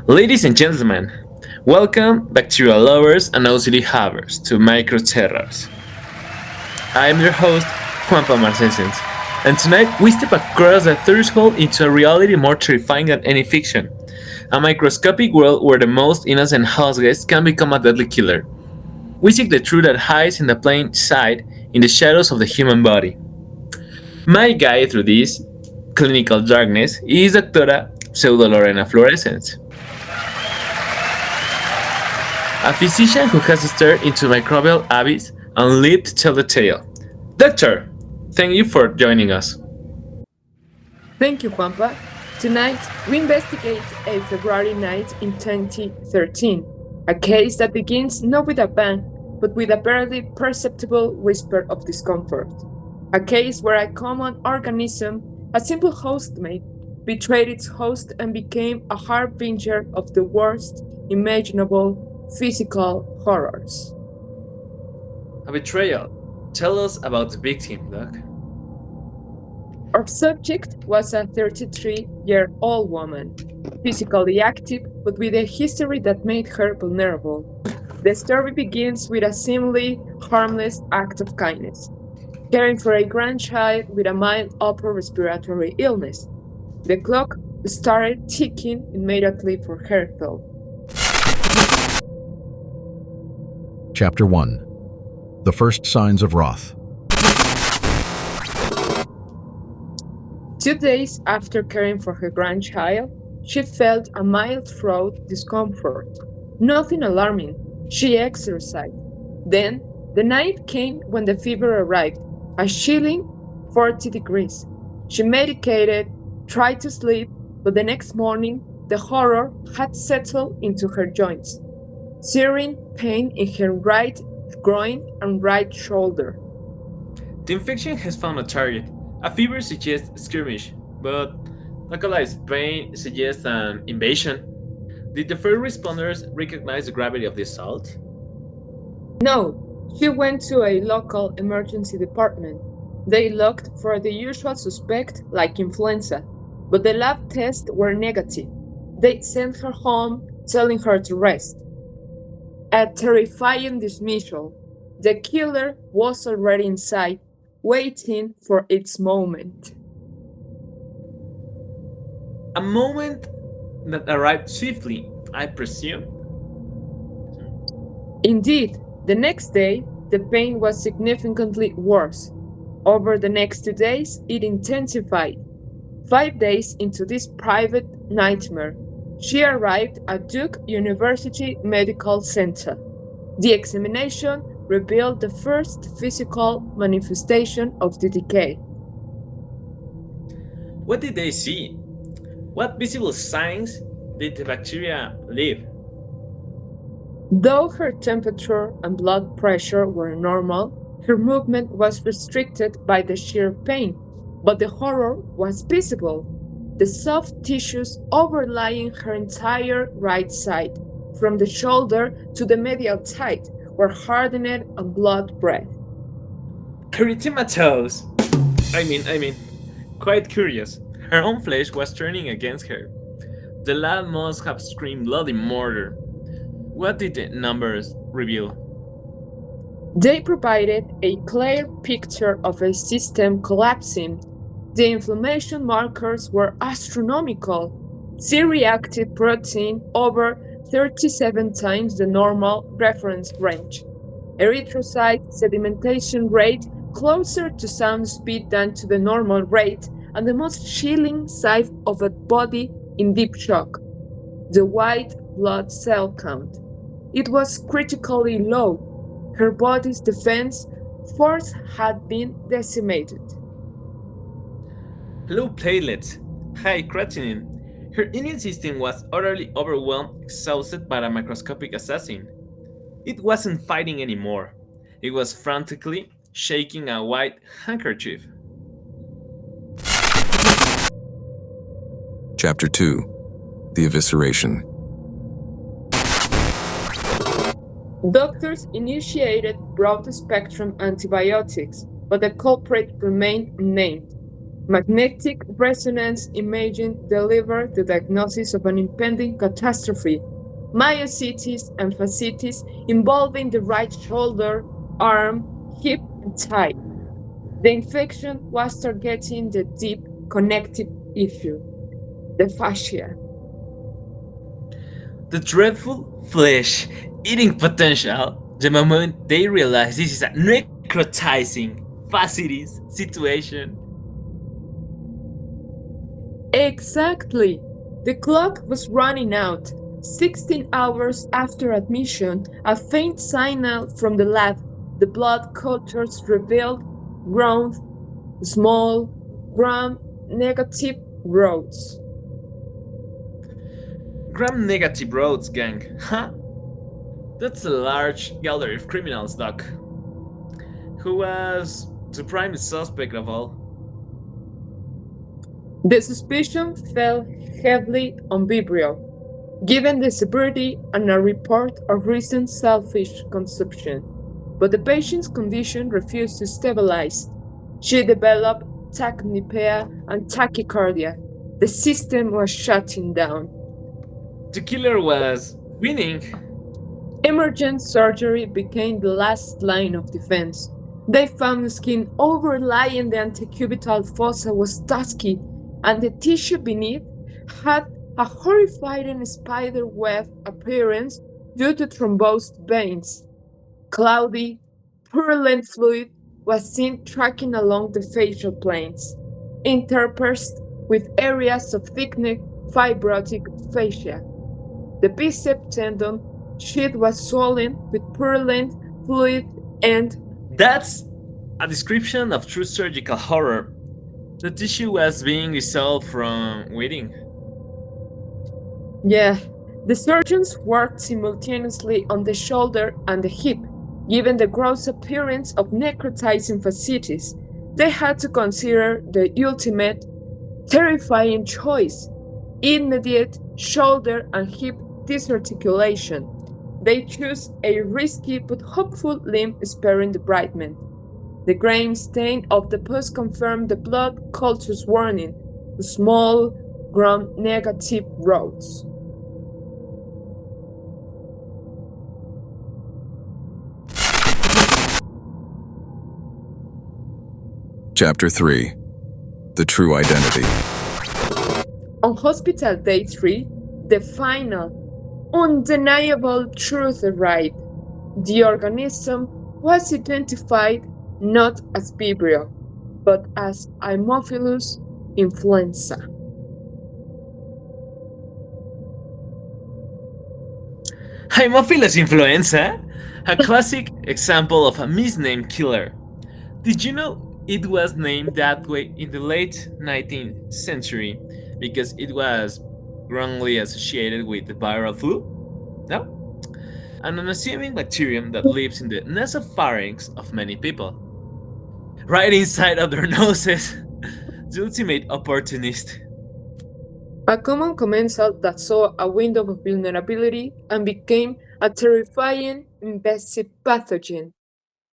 Ladies and gentlemen, welcome bacterial lovers and OCD havers to Micro Terrors. I am your host, Juanpa marcescens, and tonight we step across the threshold into a reality more terrifying than any fiction. A microscopic world where the most innocent house guest can become a deadly killer. We seek the truth that hides in the plain sight in the shadows of the human body. My guide through this clinical darkness is Doctora Pseudolorena fluorescens, a physician who has stared into microbial abyss and lived to tell the tale. Doctor, thank you for joining us. Thank you, Juanpa. Tonight, we investigate a February night in 2013, a case that begins not with a bang, but with a barely perceptible whisper of discomfort. A case where a common organism, a simple hostmate, betrayed its host and became a harbinger of the worst imaginable physical horrors. A betrayal. Tell us about the victim, Doc. Our subject was a 33-year-old woman, physically active but with a history that made her vulnerable. The story begins with a seemingly harmless act of kindness, caring for a grandchild with a mild upper respiratory illness. The clock started ticking immediately for her, though. Chapter 1. The First Signs of Wrath. 2 days after caring for her grandchild, she felt a mild throat discomfort. Nothing alarming. She exercised. Then, the night came when the fever arrived, a chilling 40 degrees. She medicated, tried to sleep, but the next morning, the horror had settled into her joints. Searing pain in her right groin and right shoulder. The infection has found a target. A fever suggests skirmish, but localized pain suggests an invasion. Did the first responders recognize the gravity of the assault? No, she went to a local emergency department. They looked for the usual suspect, like influenza, but the lab tests were negative. They sent her home, telling her to rest. A terrifying dismissal. The killer was already inside, waiting for its moment. A moment that arrived swiftly, I presume. Indeed, the next day, the pain was significantly worse. Over the next 2 days, it intensified. 5 days into this private nightmare, she arrived at Duke University Medical Center. The examination revealed the first physical manifestation of the decay. What did they see? What visible signs did the bacteria leave? Though her temperature and blood pressure were normal, her movement was restricted by the sheer pain, but the horror was visible. The soft tissues overlying her entire right side, from the shoulder to the medial side, were hardened and blood red. Erythematose! Quite curious. Her own flesh was turning against her. The lab must have screamed bloody murder. What did the numbers reveal? They provided a clear picture of a system collapsing. The inflammation markers were astronomical. C-reactive protein over 37 times the normal reference range. Erythrocyte sedimentation rate closer to sound speed than to the normal rate, and the most chilling sight of a body in deep shock. The white blood cell count. It was critically low. Her body's defense force had been decimated. Low platelets, high creatinine. Her immune system was utterly overwhelmed, exhausted by a microscopic assassin. It wasn't fighting anymore. It was frantically shaking a white handkerchief. Chapter 2. The Evisceration. Doctors initiated broad-spectrum antibiotics, but the culprit remained unnamed. Magnetic resonance imaging delivered the diagnosis of an impending catastrophe, myositis and fasciitis involving the right shoulder, arm, hip, and thigh. The infection was targeting the deep connective issue, the fascia. The dreadful flesh eating potential the moment they realize this is a necrotizing fasciitis situation. Exactly. The clock was running out. 16 hours after admission, a faint signal from the lab. The blood cultures revealed ground, small, gram-negative growths. Gram-negative roads, gang. Huh? That's a large gallery of criminals, Doc. Who was the prime suspect of all? The suspicion fell heavily on Vibrio, given the severity and a report of recent selfish consumption. But the patient's condition refused to stabilize. She developed tachypnea and tachycardia. The system was shutting down. The killer was winning. Emergent surgery became the last line of defense. They found the skin overlying the antecubital fossa was dusky, and the tissue beneath had a horrifying spider web appearance due to thrombosed veins. Cloudy, purulent fluid was seen tracking along the facial planes, interspersed with areas of thickened fibrotic fascia. The bicep tendon sheath was swollen with purulent fluid and That's a description of true surgical horror. The tissue was being dissolved from waiting. yeah, the surgeons worked simultaneously on the shoulder and the hip. Given the gross appearance of necrotizing fasciitis, they had to consider the ultimate, terrifying choice: immediate shoulder and hip disarticulation. They chose a risky but hopeful limb sparing debridement. The grain stain of the pus confirmed the blood culture's warning: small, gram-negative growths. Chapter 3. The True Identity. On hospital day 3, the final, undeniable truth arrived. The organism was identified not as Vibrio, but as Haemophilus influenza. Haemophilus influenza? A classic example of a misnamed killer. Did you know it was named that way in the late 19th century because it was wrongly associated with the viral flu? No? An unassuming bacterium that lives in the nasopharynx of many people. Right inside of their noses. The ultimate opportunist. A common commensal that saw a window of vulnerability and became a terrifying invasive pathogen.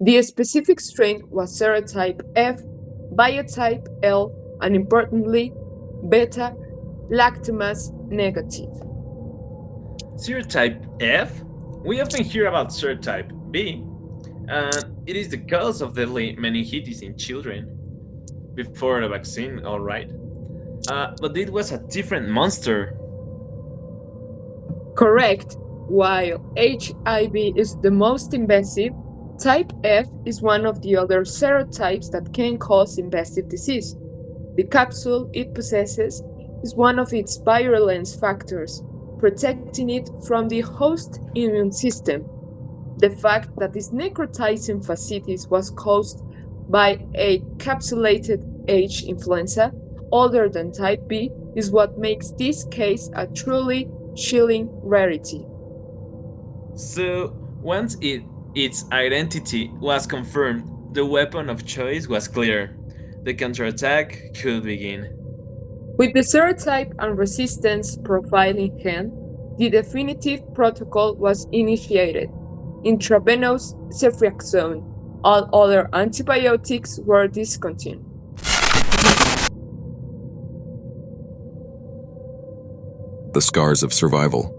The specific strain was serotype F, biotype L, and importantly, beta lactamase negative. Serotype F? We often hear about serotype B, and it is the cause of deadly meningitis in children. Before the vaccine, alright. But it was a different monster. Correct. While HIV is the most invasive, type F is one of the other serotypes that can cause invasive disease. The capsule it possesses is one of its virulence factors, protecting it from the host immune system. The fact that this necrotizing fasciitis was caused by a capsulated H influenza other than type B is what makes this case a truly chilling rarity. So, once its identity was confirmed, the weapon of choice was clear. The counterattack could begin. With the serotype and resistance profile in hand, the definitive protocol was initiated: intravenous ceftriaxone. All other antibiotics were discontinued. The scars of survival.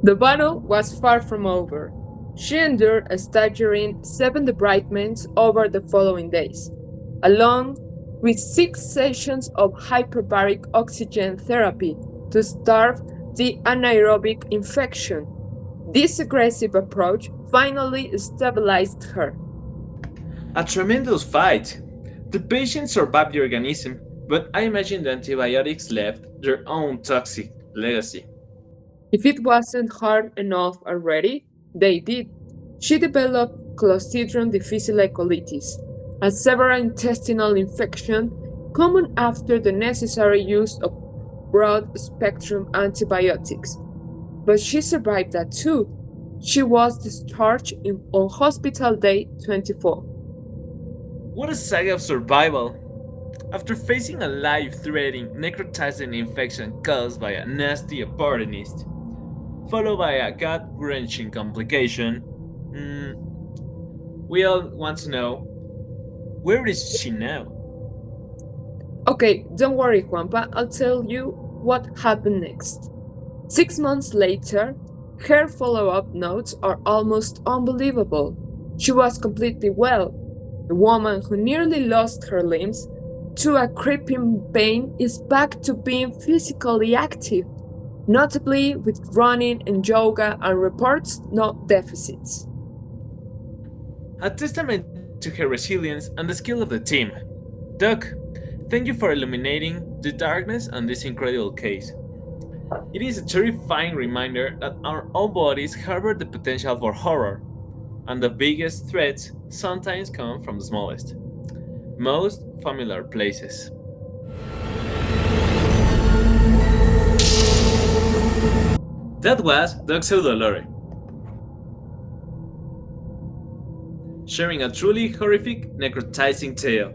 The battle was far from over. She endured a staggering 7 debridements over the following days, along with 6 sessions of hyperbaric oxygen therapy to starve the anaerobic infection. This aggressive approach finally stabilized her. A tremendous fight. The patient survived the organism, but I imagine the antibiotics left their own toxic legacy. If it wasn't hard enough already, they did. She developed Clostridium difficile colitis, a severe intestinal infection common after the necessary use of broad-spectrum antibiotics. But she survived that too. She was discharged on hospital day 24. What a saga of survival! After facing a life-threatening necrotizing infection caused by a nasty opportunist, followed by a gut-wrenching complication, we all want to know, where is she now? Okay, don't worry, Juanpa, I'll tell you what happened next. 6 months later, her follow-up notes are almost unbelievable. She was completely well. The woman who nearly lost her limbs to a creeping pain is back to being physically active, notably with running and yoga, and reports no deficits. A testament to her resilience and the skill of the team. Doc, thank you for illuminating the darkness on this incredible case. It is a terrifying reminder that our own bodies harbor the potential for horror, and the biggest threats sometimes come from the smallest, most familiar places. That was Doc Pseudolorena, sharing a truly horrific necrotizing tale.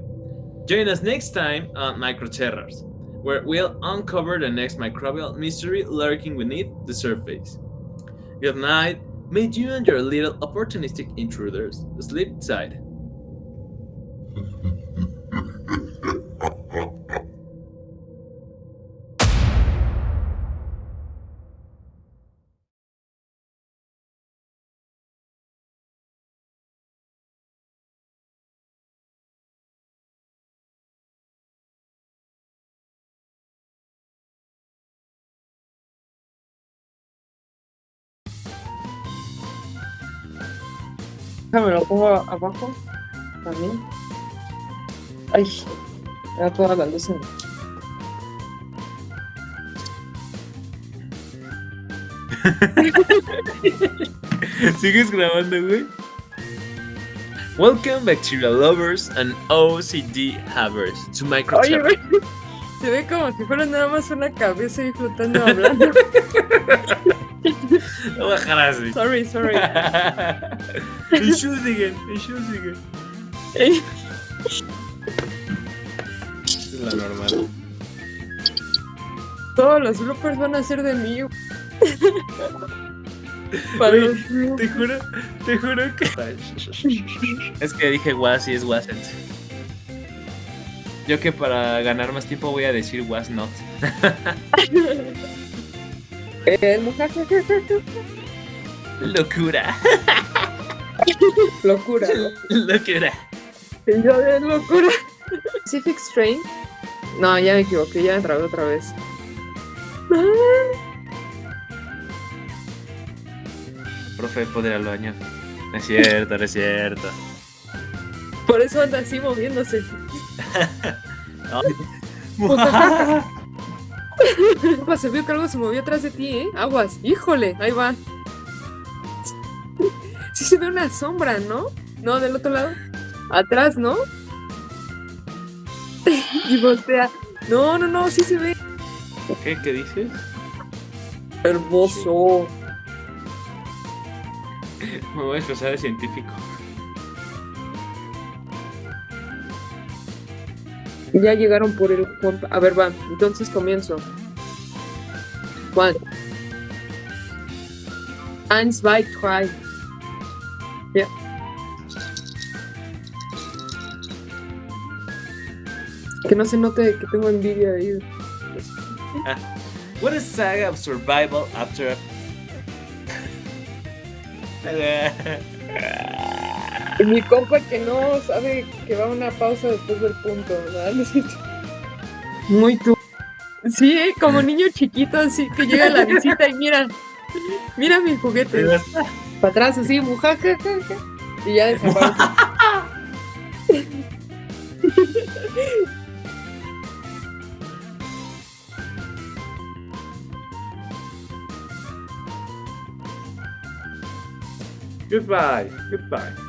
Join us next time on Microterrors, where we'll uncover the next microbial mystery lurking beneath the surface. Good night. May you and your little opportunistic intruders sleep tight. Déjame lo pongo abajo también. Ay, me da toda la luz en ¿Sigues grabando, güey? Welcome, bacterial lovers and OCD havers, to Oye, Microterror. güey, se ve como si fuera nada más una cabeza ahí flotando hablando. Lo voy a dejar así. Sorry. Entschuldigen. Es la normal. Todos los bloopers van a ser de mí. Para Güey, los bloopers. te juro que... Es que dije was y es wasn't. Yo que para ganar más tiempo voy a decir was not. Locura. Locura. Locura. Y yo de locura. Pacific Strain. No, ya me equivoqué, ya me trabé otra vez. Profe, ¿puedo ir al baño? No es cierto. Por eso anda así moviéndose. Pues se vio que algo se movió atrás de ti, Aguas. Híjole, ahí va. Sí se ve una sombra, ¿no? No, del otro lado. Atrás, ¿no? Y voltea. No, sí se ve. ¿Qué dices? Hermoso. Me voy a expresar de científico. Ya llegaron por el Juanpa. A ver, va. Entonces comienzo. Juan. 1, 2, 3. Ya. Que no se note que tengo envidia ahí. What a saga of survival after Y mi compa que no sabe que va una pausa después del punto, ¿verdad? Muy tú. Sí, como niño chiquito, así que llega a la visita y mira mis juguetes. Para atrás, así, mujaja, y ya desaparece. Goodbye. Goodbye.